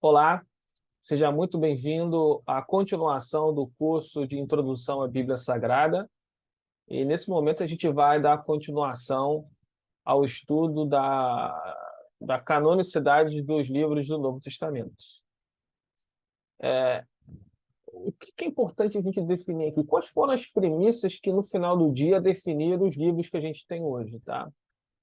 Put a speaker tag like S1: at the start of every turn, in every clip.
S1: Olá, seja muito bem-vindo à continuação do curso de Introdução à Bíblia Sagrada. E nesse momento a gente vai dar continuação ao estudo da canonicidade dos livros do Novo Testamento. O que é importante a gente definir aqui? Quais foram as premissas que no final do dia definiram os livros que a gente tem hoje, tá?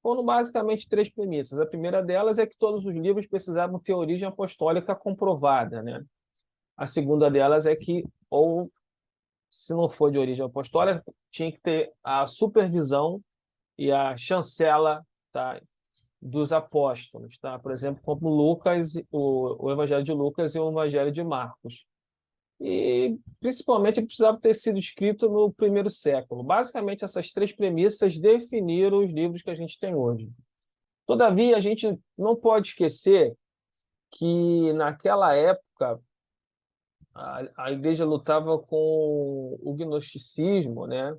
S1: Foram basicamente três premissas. A primeira delas é que todos os livros precisavam ter origem apostólica comprovada, né? A segunda delas é que, ou se não for de origem apostólica, tinha que ter a supervisão e a chancela, tá, dos apóstolos, tá? Por exemplo, como Lucas, o Evangelho de Lucas e o Evangelho de Marcos. E, principalmente, ele precisava ter sido escrito no primeiro século. Basicamente, essas três premissas definiram os livros que a gente tem hoje. Todavia, a gente não pode esquecer que, naquela época, a igreja lutava com o gnosticismo, né?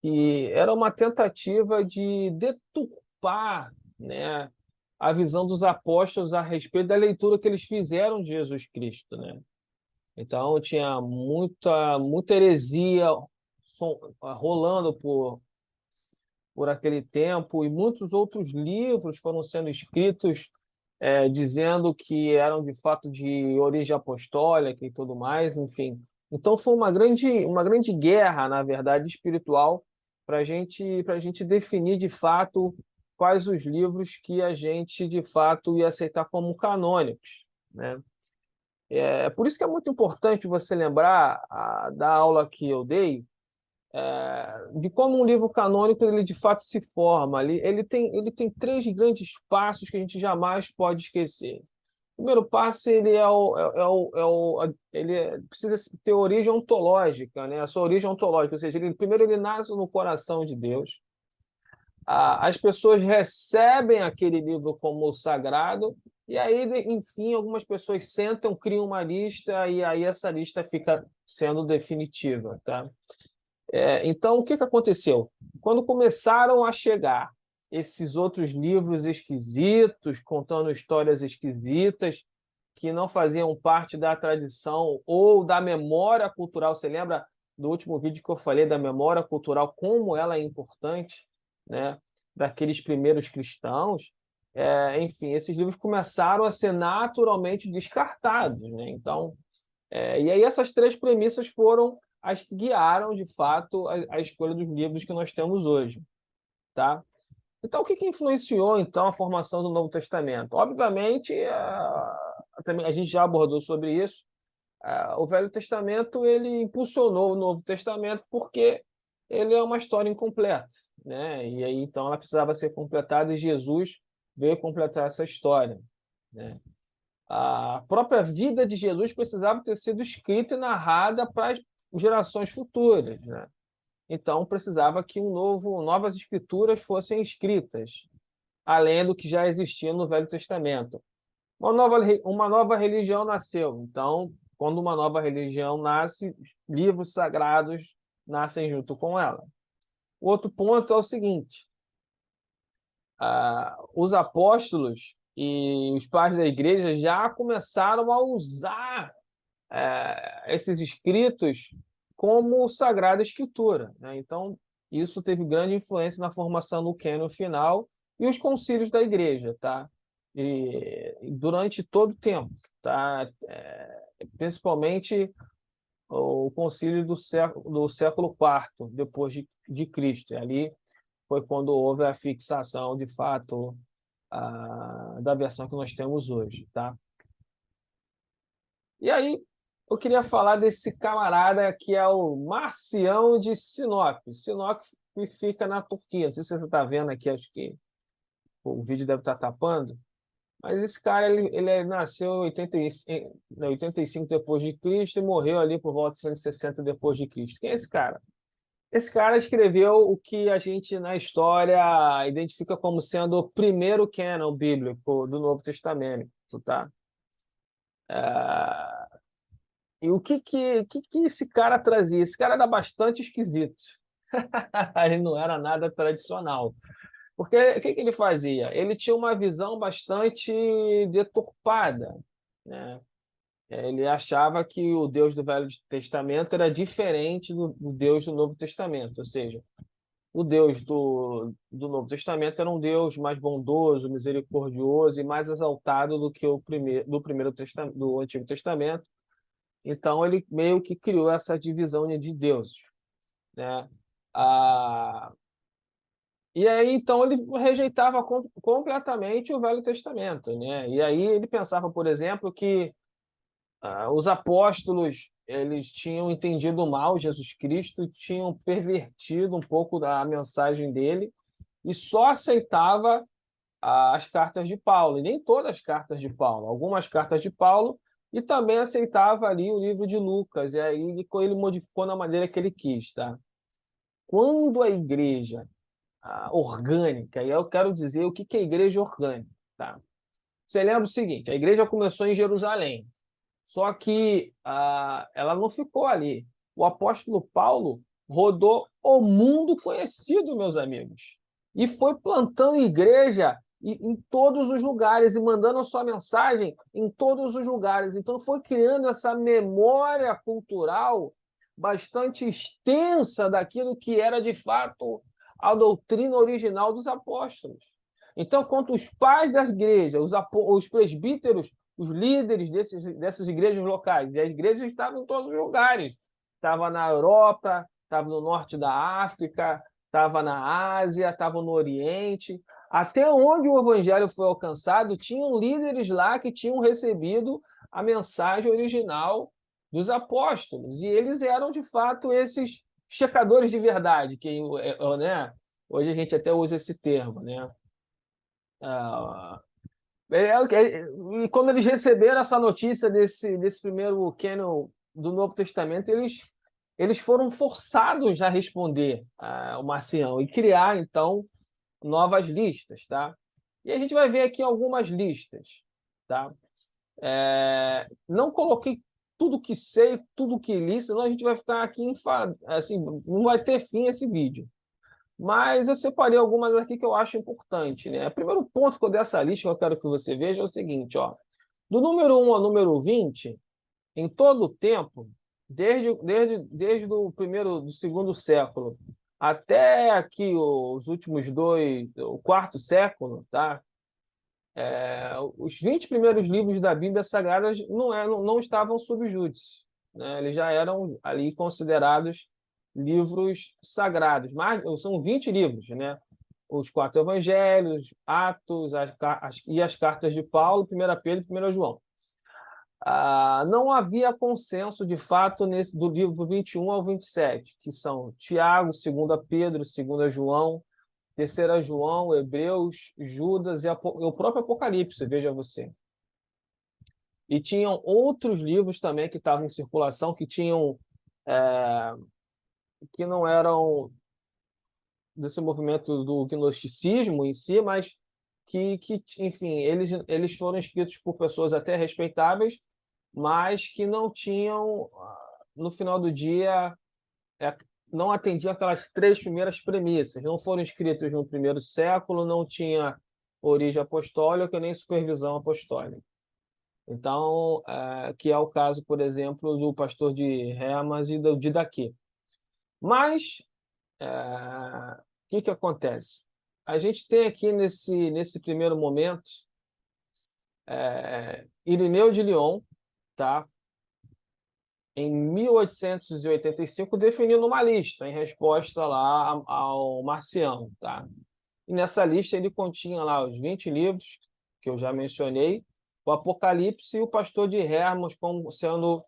S1: E era uma tentativa de deturpar, né, a visão dos apóstolos a respeito da leitura que eles fizeram de Jesus Cristo, né? Então tinha muita heresia rolando por aquele tempo e muitos outros livros foram sendo escritos dizendo que eram de fato de origem apostólica e tudo mais, enfim. Então foi uma grande guerra, na verdade, espiritual para a gente definir de fato quais os livros que a gente de fato ia aceitar como canônicos, né? É por isso que é muito importante você lembrar da aula que eu dei, de como um livro canônico ele de fato se forma. Ele tem três grandes passos que a gente jamais pode esquecer. O primeiro passo ele precisa ter origem ontológica, né? A sua origem ontológica, ou seja, primeiro ele nasce no coração de Deus. As pessoas recebem aquele livro como sagrado e aí, enfim, algumas pessoas sentam, criam uma lista e aí essa lista fica sendo definitiva, tá? Então, o que aconteceu? Quando começaram a chegar esses outros livros esquisitos, contando histórias esquisitas, que não faziam parte da tradição ou da memória cultural, você lembra do último vídeo que eu falei da memória cultural, como ela é importante, né, daqueles primeiros cristãos? Enfim, esses livros começaram a ser naturalmente descartados, né? Então, e aí essas três premissas foram as que guiaram, de fato, a escolha dos livros que nós temos hoje, tá? Então, o que influenciou, então, a formação do Novo Testamento? Obviamente, também a gente já abordou sobre isso, o Velho Testamento ele impulsionou o Novo Testamento porque ele é uma história incompleta, né? E aí, então, ela precisava ser completada e Jesus veio completar essa história, né? A própria vida de Jesus precisava ter sido escrita e narrada para as gerações futuras, né? Então precisava que novas escrituras fossem escritas, além do que já existia no Velho Testamento. Uma nova religião nasceu. Então, quando uma nova religião nasce, livros sagrados nascem junto com ela. O outro ponto é o seguinte: os apóstolos e os pais da igreja já começaram a usar esses escritos como Sagrada Escritura, né? Então, isso teve grande influência na formação do cânon final e os concílios da igreja, tá? E durante todo o tempo, tá? Principalmente o concílio do século IV, depois de Cristo. E ali foi quando houve a fixação, de fato, da versão que nós temos hoje, tá? E aí, eu queria falar desse camarada que é o Marcião de Sinop. Sinop fica na Turquia. Não sei se você está vendo aqui, acho que o vídeo deve estar tapando. Mas esse cara, ele nasceu em 85 depois de Cristo e morreu ali por volta de 160 depois de Cristo. Quem é esse cara? Esse cara escreveu o que a gente, na história, identifica como sendo o primeiro cânon bíblico do Novo Testamento, tá? E o que esse cara trazia? Esse cara era bastante esquisito. Ele não era nada tradicional. Porque o que ele fazia? Ele tinha uma visão bastante deturpada. né? Ele achava que o Deus do Velho Testamento era diferente do Deus do Novo Testamento, ou seja, o Deus do Novo Testamento era um Deus mais bondoso, misericordioso e mais exaltado do que o primeiro testamento, do Antigo Testamento. Então ele meio que criou essa divisão de deuses, né? Ah, e aí então ele rejeitava completamente o Velho Testamento, né? E aí ele pensava, por exemplo, que os apóstolos eles tinham entendido mal Jesus Cristo, tinham pervertido um pouco da mensagem dele e só aceitava as cartas de Paulo, e nem todas as cartas de Paulo, algumas cartas de Paulo, e também aceitava ali o livro de Lucas, e aí ele modificou na maneira que ele quis, tá? Quando a igreja orgânica, e eu quero dizer o que é a igreja orgânica, tá? Você lembra o seguinte, a igreja começou em Jerusalém, só que ela não ficou ali. O apóstolo Paulo rodou o mundo conhecido, meus amigos, e foi plantando igreja em todos os lugares e mandando a sua mensagem em todos os lugares. Então, foi criando essa memória cultural bastante extensa daquilo que era, de fato, a doutrina original dos apóstolos. Então, quando os pais da igreja, os presbíteros, os líderes dessas igrejas locais, e as igrejas estavam em todos os lugares, estava na Europa, estava no norte da África, estava na Ásia, estava no Oriente, até onde o evangelho foi alcançado, tinham líderes lá que tinham recebido a mensagem original dos apóstolos, e eles eram, de fato, esses checadores de verdade, que, né, hoje a gente até usa esse termo, né? E quando eles receberam essa notícia desse primeiro cânon do Novo Testamento, eles foram forçados a responder o Marcião e criar, então, novas listas, tá? E a gente vai ver aqui algumas listas, tá? Não coloquei tudo que sei, tudo que li, senão a gente vai ficar aqui assim, não vai ter fim esse vídeo. Mas eu separei algumas aqui que eu acho importante, né? O primeiro ponto que eu dei essa lista que eu quero que você veja é o seguinte, ó. Do número 1 ao número 20, em todo o tempo, desde do segundo século até aqui os últimos dois, o quarto século, tá? Os 20 primeiros livros da Bíblia Sagrada não estavam sob júdice, né? Eles já eram ali considerados livros sagrados, mas são 20 livros, né? Os quatro evangelhos, Atos e as cartas de Paulo, 1 Pedro e 1 João. Não havia consenso, de fato, do livro 21 ao 27, que são Tiago, 2 Pedro, 2 João, 3 João, Hebreus, Judas e o próprio Apocalipse, veja você. E tinham outros livros também que estavam em circulação, que não eram desse movimento do gnosticismo em si, mas enfim, eles foram escritos por pessoas até respeitáveis, mas que não tinham, no final do dia, não atendiam aquelas três primeiras premissas. Não foram escritos no primeiro século, não tinha origem apostólica nem supervisão apostólica. Então, que é o caso, por exemplo, do pastor de Hermas e do Didaquê. Mas, o que acontece? A gente tem aqui, nesse primeiro momento, Irineu de Lyon, tá? Em 1885, definindo uma lista em resposta lá ao Marcião, tá? E nessa lista ele continha lá os 20 livros que eu já mencionei, o Apocalipse e o Pastor de Hermas como sendo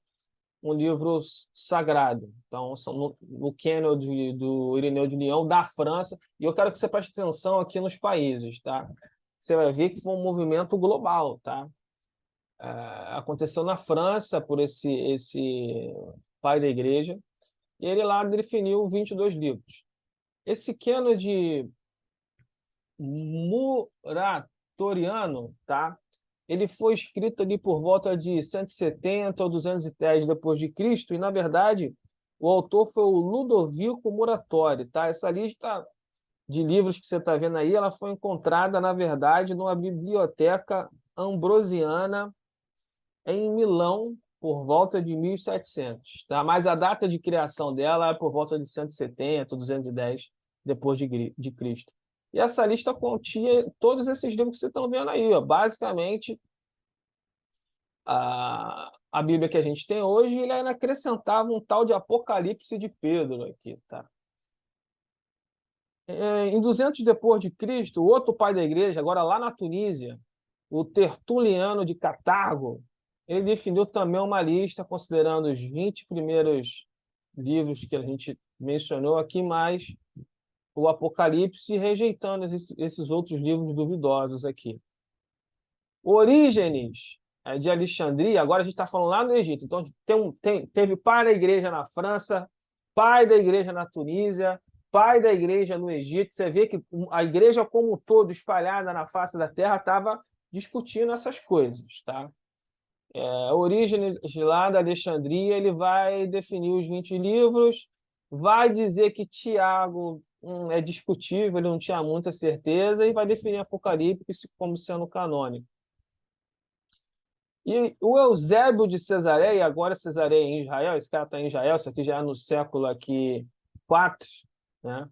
S1: um livro sagrado. Então, são no cânon do Irineu de Lyon, da França, e eu quero que você preste atenção aqui nos países, tá? Você vai ver que foi um movimento global, tá? Aconteceu na França por esse pai da igreja, e ele lá definiu 22 livros. Esse cânon de Muratoriano, tá? Ele foi escrito ali por volta de 170 ou 210 depois de Cristo, e na verdade o autor foi o Ludovico Muratori, tá? Essa lista de livros que você está vendo aí, ela foi encontrada na verdade numa biblioteca ambrosiana em Milão por volta de 1700, tá? Mas a data de criação dela é por volta de 170, 210 depois de Cristo. E essa lista continha todos esses livros que vocês estão vendo aí, ó. Basicamente, a Bíblia que a gente tem hoje, ele ainda acrescentava um tal de Apocalipse de Pedro aqui, tá? Em 200 depois de Cristo, o outro pai da igreja, agora lá na Tunísia, o Tertuliano de Catargo, ele definiu também uma lista considerando os 20 primeiros livros que a gente mencionou aqui, mais o Apocalipse, rejeitando esses outros livros duvidosos aqui. Orígenes de Alexandria, agora a gente está falando lá no Egito, então teve pai da igreja na França, pai da igreja na Tunísia, pai da igreja no Egito. Você vê que a igreja como um todo, espalhada na face da terra, estava discutindo essas coisas, tá? Orígenes lá da Alexandria, ele vai definir os 20 livros, vai dizer que Tiago é discutível, ele não tinha muita certeza, e vai definir Apocalipse como sendo canônico. E o Eusébio de Cesareia, agora Cesareia em Israel, esse cara está em Israel, isso aqui já é no século aqui 4, né?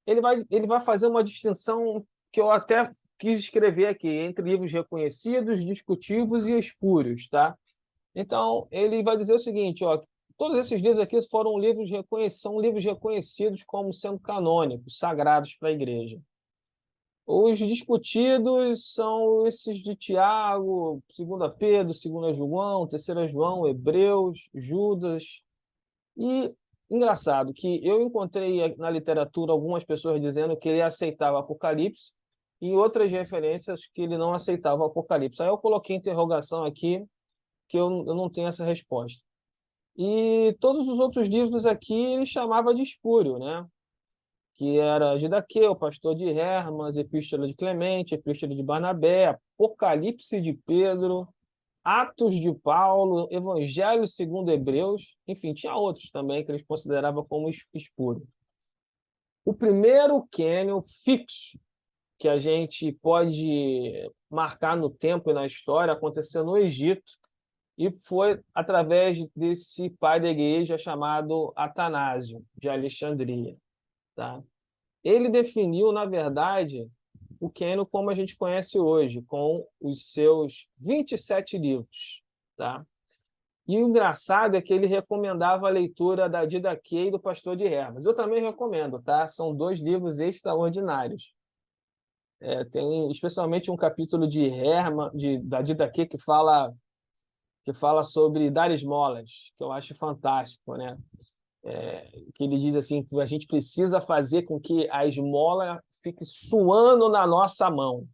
S1: Ele vai fazer uma distinção que eu até quis escrever aqui, entre livros reconhecidos, discutíveis e espúrios, tá? Então, ele vai dizer o seguinte, ó, todos esses livros aqui são livros reconhecidos como sendo canônicos, sagrados para a igreja. Os discutidos são esses de Tiago, 2 Pedro, 2 João, 3 João, Hebreus, Judas. E engraçado que eu encontrei na literatura algumas pessoas dizendo que ele aceitava Apocalipse e outras referências que ele não aceitava o Apocalipse. Aí eu coloquei interrogação aqui, que eu não tenho essa resposta. E todos os outros livros aqui ele chamava de espúrio, né? Que era Didaqueu, Pastor de Hermas, Epístola de Clemente, Epístola de Barnabé, Apocalipse de Pedro, Atos de Paulo, Evangelho segundo Hebreus, enfim, tinha outros também que eles consideravam como espúrio. O primeiro cânon fixo que a gente pode marcar no tempo e na história aconteceu no Egito e foi através desse pai da igreja chamado Atanásio, de Alexandria, tá? Ele definiu, na verdade, o cânon como a gente conhece hoje, com os seus 27 livros, tá? E o engraçado é que ele recomendava a leitura da Didaquê e do Pastor de Hermas. Eu também recomendo, tá? São 2 livros extraordinários. Tem especialmente um capítulo de Hermas, da Didaquê, que fala sobre dar esmolas, que eu acho fantástico, né? Que ele diz assim que a gente precisa fazer com que a esmola fique suando na nossa mão,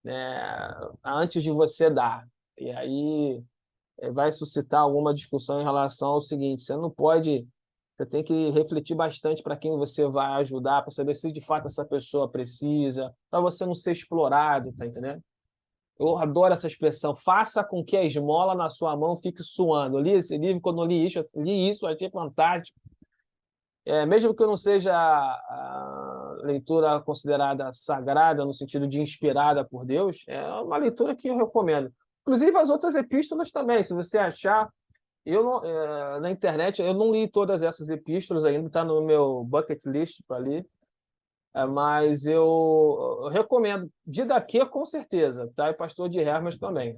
S1: né, antes de você dar. E aí vai suscitar alguma discussão em relação ao seguinte: você tem que refletir bastante para quem você vai ajudar, para saber se de fato essa pessoa precisa, para você não ser explorado, tá entendendo? Eu adoro essa expressão, faça com que a esmola na sua mão fique suando. Eu li esse livro, quando eu li isso, achei fantástico. Mesmo que eu não seja a leitura considerada sagrada, no sentido de inspirada por Deus, é uma leitura que eu recomendo. Inclusive as outras epístolas também, se você achar, na internet, eu não li todas essas epístolas ainda, está no meu bucket list para ler, mas eu recomendo. Didaquê, com certeza, tá? E Pastor de Hermas também.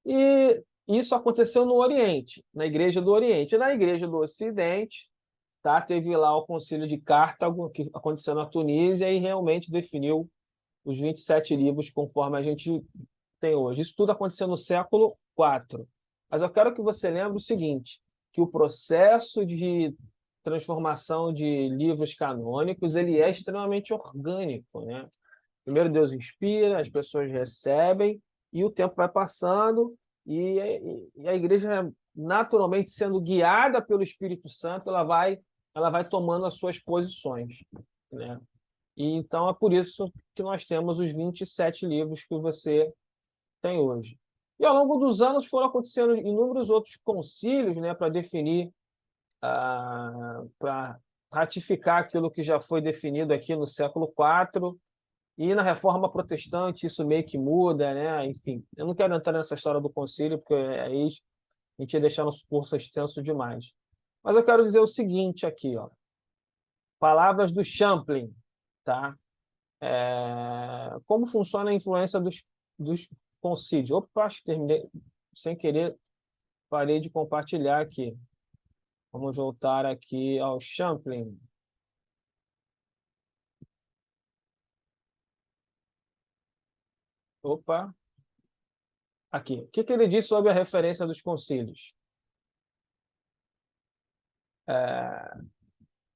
S1: E isso aconteceu no Oriente, na Igreja do Oriente. E na Igreja do Ocidente, tá? Teve lá o Concílio de Cartago, que aconteceu na Tunísia, e realmente definiu os 27 livros conforme a gente tem hoje. Isso tudo aconteceu no século IV. Mas eu quero que você lembre o seguinte, que o processo de transformação de livros canônicos ele é extremamente orgânico, né? Primeiro Deus inspira, as pessoas recebem, e o tempo vai passando, e a igreja, naturalmente sendo guiada pelo Espírito Santo, ela vai tomando as suas posições, né? E então é por isso que nós temos os 27 livros que você tem hoje. E ao longo dos anos foram acontecendo inúmeros outros concílios, né, para definir, para ratificar aquilo que já foi definido aqui no século IV, E na Reforma Protestante isso meio que muda, né? Enfim, eu não quero entrar nessa história do concílio, porque aí a gente ia deixar nosso curso extenso demais. Mas eu quero dizer o seguinte aqui, ó. Palavras do Champlin, tá? Como funciona a influência dos concílios? Opa, acho que terminei sem querer, parei de compartilhar aqui. Vamos voltar aqui ao Champlin. Opa, aqui. O que ele diz sobre a referência dos concílios?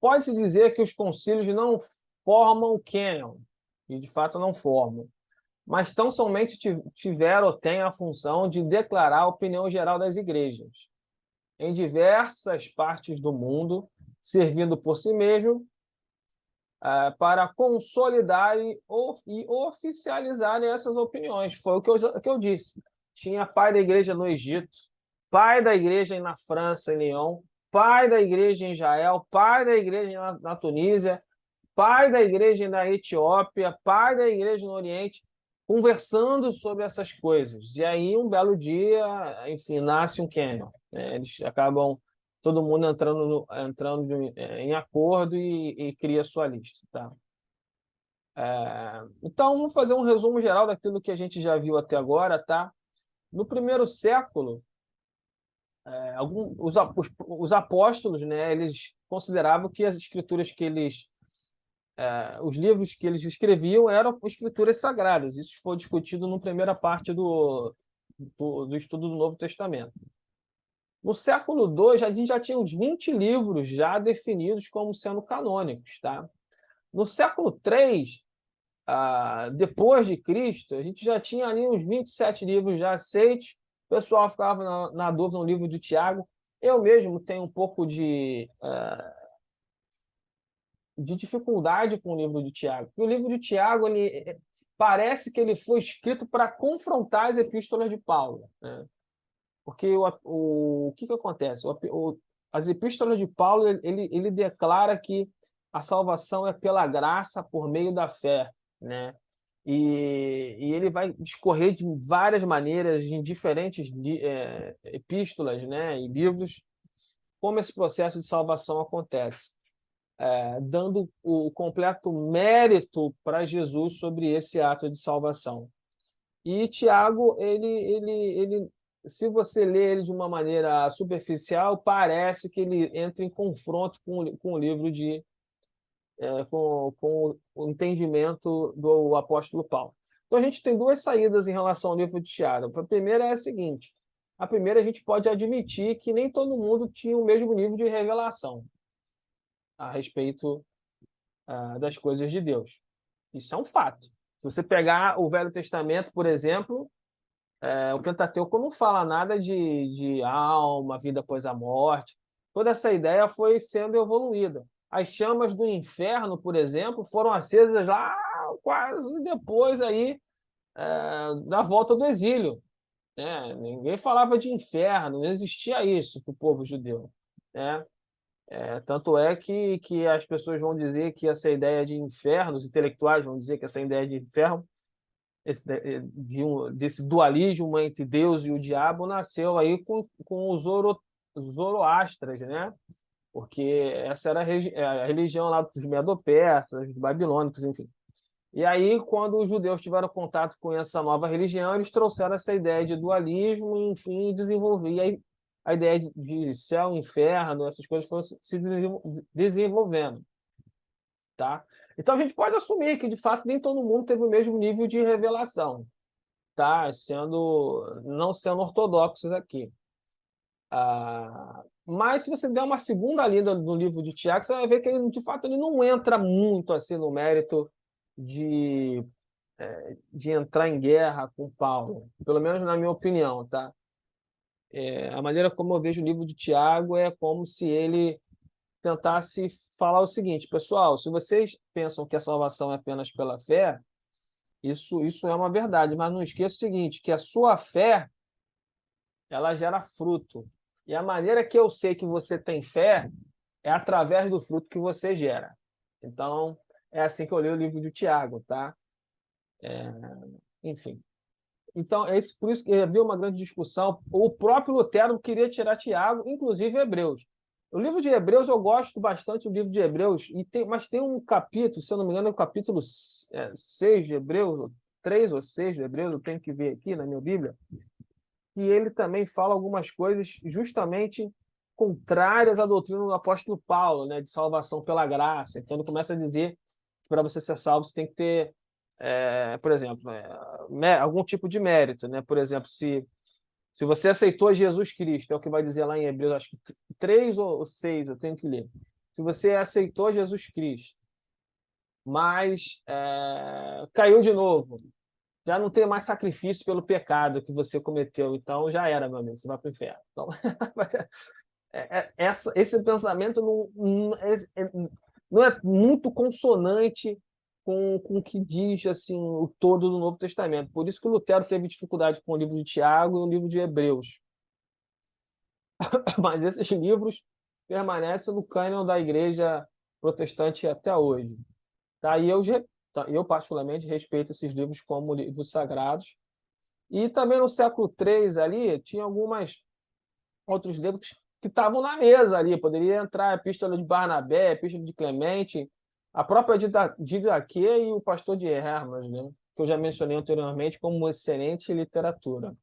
S1: Pode-se dizer que os concílios não formam o cânon, e de fato não formam, mas tão somente tiveram ou têm a função de declarar a opinião geral das igrejas, em diversas partes do mundo, servindo por si mesmo para consolidar e oficializar essas opiniões. Foi o que eu disse. Tinha pai da igreja no Egito, pai da igreja na França, em Lyon, pai da igreja em Israel, pai da igreja na Tunísia, pai da igreja na Etiópia, pai da igreja no Oriente, conversando sobre essas coisas. E aí, um belo dia, enfim, nasce um cânon, né? Eles acabam todo mundo entrando em acordo e cria sua lista, tá? Então, vamos fazer um resumo geral daquilo que a gente já viu até agora, tá? No primeiro século, os apóstolos, né, eles consideravam que as escrituras que os livros que eles escreviam eram escrituras sagradas. Isso foi discutido na primeira parte do estudo do Novo Testamento. No século II, a gente já tinha uns 20 livros já definidos como sendo canônicos, tá? No século III, depois de Cristo, a gente já tinha ali uns 27 livros já aceitos. O pessoal ficava na dúvida no livro de Tiago. Eu mesmo tenho um pouco de dificuldade com o livro de Tiago. O livro de Tiago, parece que ele foi escrito para confrontar as epístolas de Paulo, né? Porque o que acontece? As epístolas de Paulo, ele declara que a salvação é pela graça por meio da fé, né? E ele vai discorrer de várias maneiras, em diferentes epístolas, né, e livros, como esse processo de salvação acontece, dando o completo mérito para Jesus sobre esse ato de salvação. E Tiago, se você lê ele de uma maneira superficial, parece que ele entra em confronto com o livro com o entendimento do apóstolo Paulo. Então a gente tem duas saídas em relação ao livro de Tiago. A primeira é a seguinte: a primeira, a gente pode admitir que nem todo mundo tinha o mesmo nível de revelação a respeito das coisas de Deus. Isso é um fato. Se você pegar o Velho Testamento, por exemplo, o Pentateuco não fala nada de alma, vida após a morte. Toda essa ideia foi sendo evoluída. As chamas do inferno, por exemplo, foram acesas lá quase depois aí, da volta do exílio, né? Ninguém falava de inferno, não existia isso para o povo judeu, né? Tanto é que as pessoas vão dizer que essa ideia de inferno, os intelectuais vão dizer que essa ideia de inferno, desse dualismo entre Deus e o diabo, nasceu aí com os zoroastras, né? Porque essa era a religião lá dos medo-persas, dos babilônicos, enfim. E aí, quando os judeus tiveram contato com essa nova religião, eles trouxeram essa ideia de dualismo, enfim, e desenvolver. E aí, a ideia de céu, inferno, essas coisas foram se desenvolvendo, tá? Então, a gente pode assumir que, de fato, nem todo mundo teve o mesmo nível de revelação, tá? Não sendo ortodoxos aqui. Mas se você der uma segunda lida no livro de Tiago, você vai ver que ele, de fato, ele não entra muito assim no mérito de, de entrar em guerra com Paulo, pelo menos na minha opinião, tá? A maneira como eu vejo o livro de Tiago é como se ele tentasse falar o seguinte: pessoal, se vocês pensam que a salvação é apenas pela fé, isso é uma verdade, mas não esqueça o seguinte, que a sua fé, ela gera fruto. E a maneira que eu sei que você tem fé é através do fruto que você gera. Então, é assim que eu leio o livro de Tiago, tá? Enfim. Então, por isso que havia uma grande discussão. O próprio Lutero queria tirar Tiago, inclusive Hebreus. O livro de Hebreus, eu gosto bastante do livro de Hebreus, mas tem um capítulo, se eu não me engano, é o capítulo 6 de Hebreus, ou 3 ou 6 de Hebreus, eu tenho que ver aqui na minha Bíblia, que ele também fala algumas coisas justamente contrárias à doutrina do apóstolo Paulo, né, de salvação pela graça. Então, ele começa a dizer que para você ser salvo, você tem que ter, por exemplo, algum tipo de mérito, né? Por exemplo, se você aceitou Jesus Cristo, é o que vai dizer lá em Hebreus, acho que 3 ou 6, eu tenho que ler. Se você aceitou Jesus Cristo, mas caiu de novo, já não tem mais sacrifício pelo pecado que você cometeu, então já era, meu amigo, você vai para o inferno. Então, esse pensamento não é muito consonante com o que diz assim, o todo do Novo Testamento. Por isso que o Lutero teve dificuldade com o livro de Tiago e o livro de Hebreus. Mas esses livros permanecem no cânon da Igreja Protestante até hoje. Tá? Eu, particularmente, respeito esses livros como livros sagrados. E também no século III ali, tinha alguns outros livros que estavam na mesa ali. Poderia entrar a Epístola de Barnabé, a Epístola de Clemente, a própria Didaquê e o Pastor de Hermas, né? Que eu já mencionei anteriormente como excelente literatura.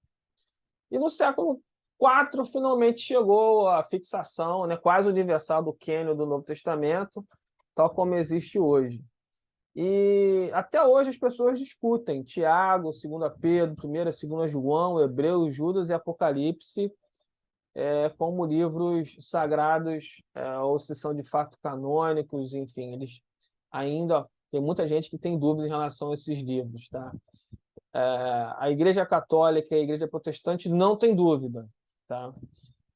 S1: E no século IV, finalmente chegou a fixação, né, quase universal do cânon do Novo Testamento, tal como existe hoje. E até hoje as pessoas discutem Tiago, 2 Pedro, 1ª e 2ª João, Hebreus, Judas e Apocalipse como livros sagrados, ou se são de fato canônicos, enfim, eles ainda tem muita gente que tem dúvidas em relação a esses livros, tá? A Igreja Católica e a Igreja Protestante não tem dúvida, tá?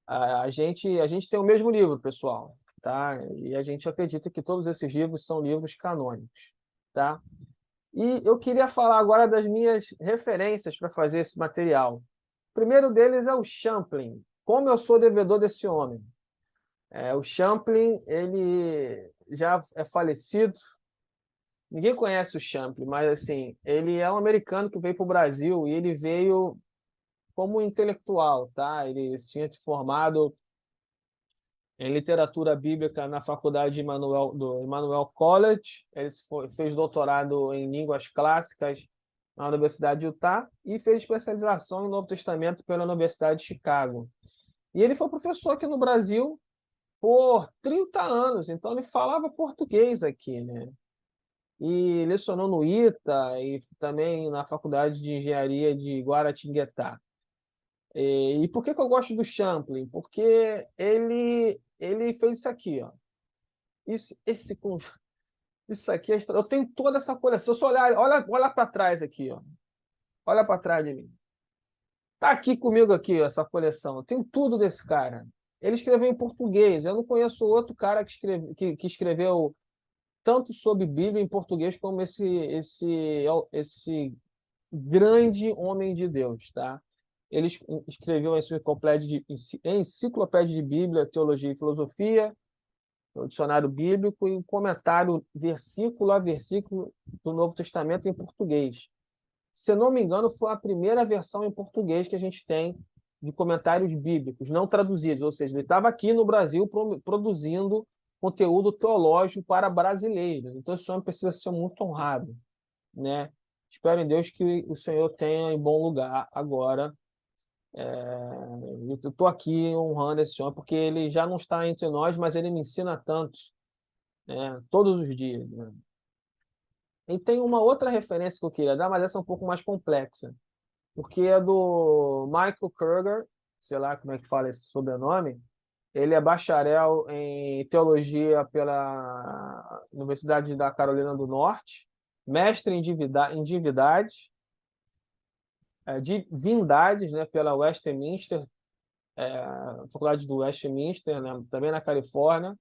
S1: A gente tem o mesmo livro, pessoal, tá? E a gente acredita que todos esses livros são livros canônicos, tá? E eu queria falar agora das minhas referências para fazer esse material. O primeiro deles é o Champlin. Como eu sou devedor desse homem? O Champlin, ele já é falecido. Ninguém conhece o Champlin, mas assim, ele é um americano que veio para o Brasil e ele veio como intelectual, tá? Ele tinha se formado em literatura bíblica na faculdade do Emmanuel College. Ele fez doutorado em línguas clássicas na Universidade de Utah e fez especialização em Novo Testamento pela Universidade de Chicago. E ele foi professor aqui no Brasil por 30 anos, então ele falava português aqui, né? E lecionou no ITA e também na Faculdade de Engenharia de Guaratinguetá. E por que eu gosto do Champlin? Porque ele fez isso aqui, ó. Isso aqui eu tenho toda essa coleção. Se eu olhar, olha para trás aqui, ó. Olha para trás de mim. Tá aqui comigo aqui, ó, essa coleção. Eu tenho tudo desse cara. Ele escreveu em português. Eu não conheço outro cara que escreveu tanto sobre Bíblia em português como esse grande homem de Deus, tá? Ele escreveu a Enciclopédia de Bíblia, Teologia e Filosofia, o dicionário bíblico e um comentário versículo a versículo do Novo Testamento em português. Se não me engano, foi a primeira versão em português que a gente tem de comentários bíblicos, não traduzidos, ou seja, ele estava aqui no Brasil produzindo conteúdo teológico para brasileiros. Então, esse homem precisa ser muito honrado, né? Espero em Deus que o Senhor tenha em bom lugar agora. Eu estou aqui honrando esse homem, porque ele já não está entre nós, mas ele me ensina tanto, né? Todos os dias, né? E tem uma outra referência que eu queria dar, mas essa é um pouco mais complexa, porque é do Michael Kruger, sei lá como é que fala esse sobrenome. Ele é bacharel em teologia pela Universidade da Carolina do Norte, mestre em divindades, divindades, né, pela Westminster, Faculdade do Westminster, né, também na Califórnia.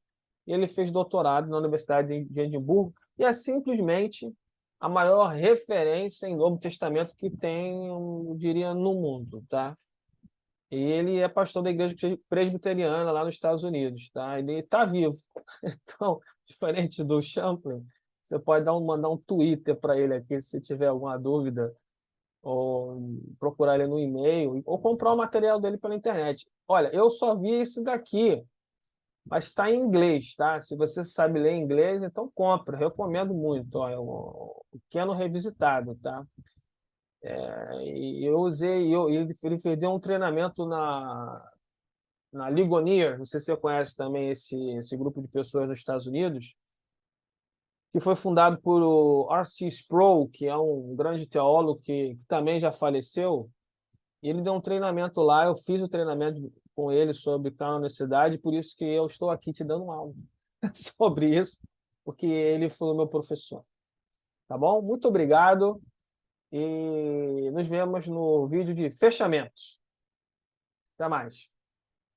S1: E ele fez doutorado na Universidade de Edimburgo e é simplesmente a maior referência em Novo Testamento que tem, eu diria, no mundo, tá? E ele é pastor da igreja presbiteriana lá nos Estados Unidos, tá? Ele está vivo. Então, diferente do Champlin, Você pode mandar um Twitter para ele aqui, se tiver alguma dúvida, ou procurar ele no e-mail, ou comprar o material dele pela internet. Olha, eu só vi esse daqui, mas está em inglês, tá? Se você sabe ler inglês, então compra, recomendo muito. Ó, é o Pequeno Revisitado, tá? E eu usei, ele deu um treinamento na Ligonier, não sei se você conhece também esse grupo de pessoas nos Estados Unidos, que foi fundado por o R.C. Sproul, que é um grande teólogo que também já faleceu. E ele deu um treinamento lá, eu fiz o treinamento com ele sobre canonicidade, por isso que eu estou aqui te dando aula sobre isso, porque ele foi o meu professor. Tá bom? Muito obrigado e nos vemos no vídeo de fechamentos. Até mais.